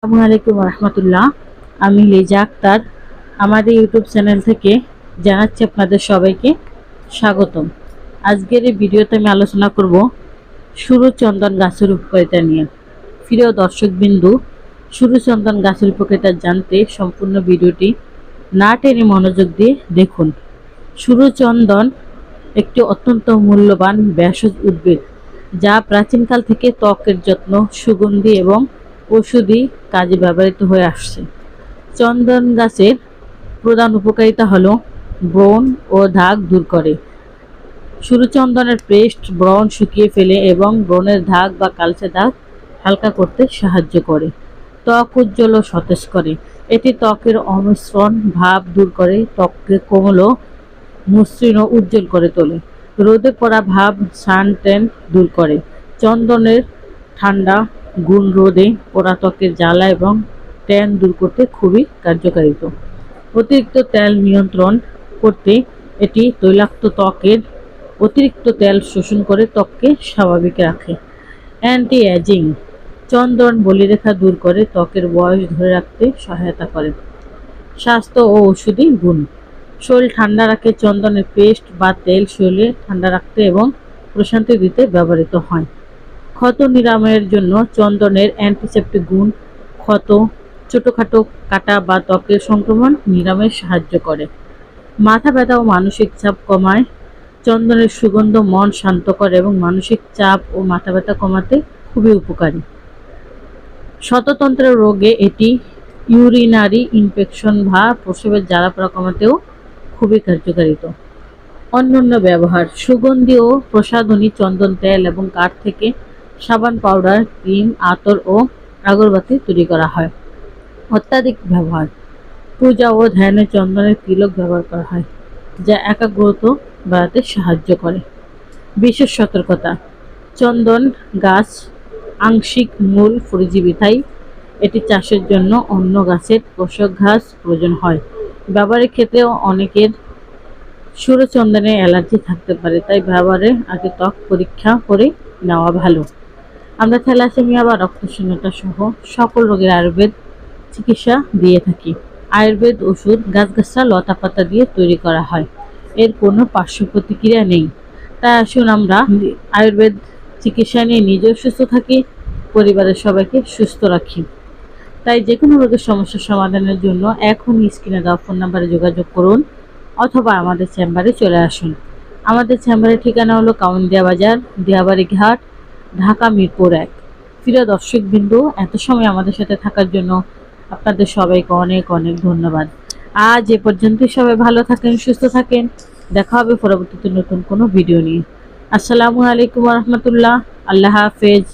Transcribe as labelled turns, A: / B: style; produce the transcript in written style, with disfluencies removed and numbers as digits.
A: আসসালামু আলাইকুম রহমতুল্লাহ। আমি লিজা আক্তার আমাদের ইউটিউব চ্যানেল থেকে জানাচ্ছি আপনাদের সবাইকে স্বাগতম। আজকের এই ভিডিওতে আমি আলোচনা করব সুরচন্দন গাছের উপকারিতা নিয়ে। প্রিয় দর্শকবিন্দু, সুরচন্দন গাছের উপকারিতা জানতে সম্পূর্ণ ভিডিওটি না টেনে মনোযোগ দিয়ে দেখুন। সুরচন্দন একটি অত্যন্ত মূল্যবান ভেষজ উদ্ভিদ যা প্রাচীনকাল থেকে ত্বকের যত্ন, সুগন্ধি এবং ঔষধি কাজে ব্যবহৃত হয়ে আসছে। চন্দন গাছের প্রধান উপকারিতা হলো ব্রণ ও দাগ দূর করে। সুরচন্দনের পেস্ট ব্রণ শুকিয়ে ফেলে এবং ব্রণের দাগ বা কালচে দাগ হালকা করতে সাহায্য করে। ত্বক উজ্জ্বল ও সতেজ করে। এটি ত্বকের অমসৃণ ভাব দূর করে, ত্বককে কোমল ও মসৃণ ও উজ্জ্বল করে তোলে। রোদে পড়া ভাব, সান ট্যান দূর করে। চন্দনের ঠান্ডা গুণ রোদে পোড়া ত্বকের জ্বালা এবং ট্যান দূর করতে খুবই কার্যকারিত। অতিরিক্ত তেল নিয়ন্ত্রণ করতে এটি তৈলাক্ত ত্বকের অতিরিক্ত তেল শোষণ করে ত্বককে স্বাভাবিক রাখে। অ্যান্টি এজিং, চন্দন বলিরেখা দূর করে, ত্বকের বয়স ধরে রাখতে সহায়তা করে। স্বাস্থ্য ও ঔষধি গুণ, শরীর ঠান্ডা রাখে। চন্দনের পেস্ট বা তেল শরীরে ঠান্ডা রাখতে এবং প্রশান্তি দিতে ব্যবহৃত হয়। ক্ষত নিরাময়ের জন্য চন্দনের অ্যান্টিসেপ্টিক গুণ ক্ষত, ছোটোখাটো কাটা বা ত্বকের সংক্রমণ নিরাময়ে সাহায্য করে। মাথা ব্যথা ও মানসিক চাপ কমায়। চন্দনের সুগন্ধ মন শান্ত করে এবং মানসিক চাপ ও মাথা ব্যথা কমাতে খুবই উপকারী। শততন্ত্রের রোগে এটি ইউরিনারি ইনফেকশন বা প্রস্রাবের জ্বালা পোড়া কমাতেও খুবই কার্যকারিত। অন্যান্য ব্যবহার, সুগন্ধি ও প্রসাধনী চন্দন তেল এবং কাঠ থেকে সাবান, পাউডার, ক্রিম, আতর ও আগরবাতি তৈরি করা হয়। অত্যাধিক ব্যবহার, পূজা ও ধ্যানে চন্দনের তিলক ব্যবহার করা হয় যা একাগ্রতা বাড়াতে সাহায্য করে। বিশেষ সতর্কতা, চন্দন গাছ আংশিক মূল পরিজীবী, তাই এটি চাষের জন্য অন্য গাছের পোষক ঘাস প্রয়োজন হয়। ব্যবহারের ক্ষেত্রেও অনেকের সুরচন্দনে অ্যালার্জি থাকতে পারে, তাই ব্যবহারের আগে ত্বক পরীক্ষা করে নেওয়া ভালো। আমরা থ্যালাসেমিয়া বা রক্তশূন্যতা সহ সকল রোগের আয়ুর্বেদ চিকিৎসা দিয়ে থাকি। আয়ুর্বেদ ওষুধ গাছগাছরা লতা পাতা দিয়ে তৈরি করা হয়, এর কোনো পার্শ্ব প্রতিক্রিয়া নেই। তাই আসুন আমরা আয়ুর্বেদ চিকিৎসা নিয়ে নিজেও সুস্থ থাকি, পরিবারের সবাইকে সুস্থ রাখি। তাই যে কোনো রোগের সমস্যার সমাধানের জন্য এখনই স্ক্রিনে দেওয়া ফোন নাম্বারে যোগাযোগ করুন অথবা আমাদের চেম্বারে চলে আসুন। আমাদের চেম্বারের ঠিকানা হলো কাউন্দিয়া বাজার, দিয়াবাড়ি ঘাট, ঢাকা মিরপুর 1। প্রিয় দর্শকবৃন্দ, এত সময় আমাদের সাথে থাকার জন্য আপনাদের সবাইকে অনেক অনেক ধন্যবাদ। আজ এ পর্যন্তই। সবাই ভালো থাকেন, সুস্থ থাকেন। দেখা হবে পরবর্তীতে নতুন কোনো ভিডিও নিয়ে। আসসালামু আলাইকুম রহমতুল্লাহ। আল্লাহ হাফেজ।